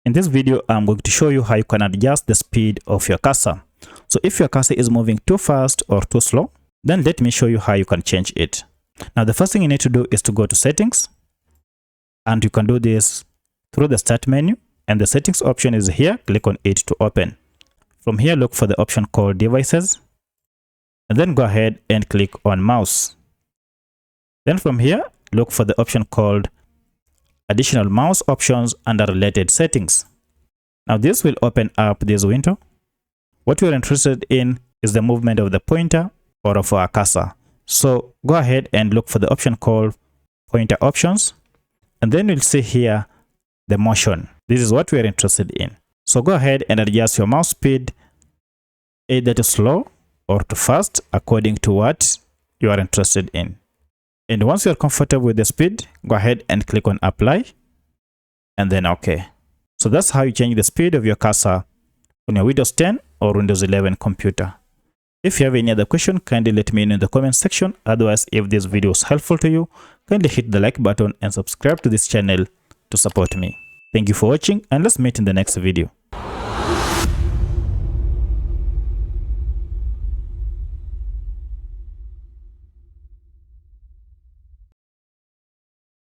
In this video, I'm going to show you how you can adjust the speed of your cursor. So if your cursor is moving too fast or too slow, then let me show you how you can change it. Now, the first thing you need to do is to go to settings, and you can do this through the start menu, and the settings option is here. Click on it to open. From here, look for the option called devices, and then go ahead and click on mouse. Then from here, look for the option called additional mouse options under related settings. Now this will open up this window. What we're interested in is the movement of the pointer or of our cursor. So go ahead and look for the option called pointer options, and then you'll see here the motion. This is what we're interested in. So go ahead and adjust your mouse speed either to slow or to fast according to what you are interested in. And once you're comfortable with the speed, go ahead and click on apply and then OK. So that's how you change the speed of your cursor on your Windows 10 or Windows 11 computer. If you have any other question, kindly let me know in the comment section. Otherwise, if this video is helpful to you, kindly hit the like button and subscribe to this channel to support me. Thank you for watching, and let's meet in the next video.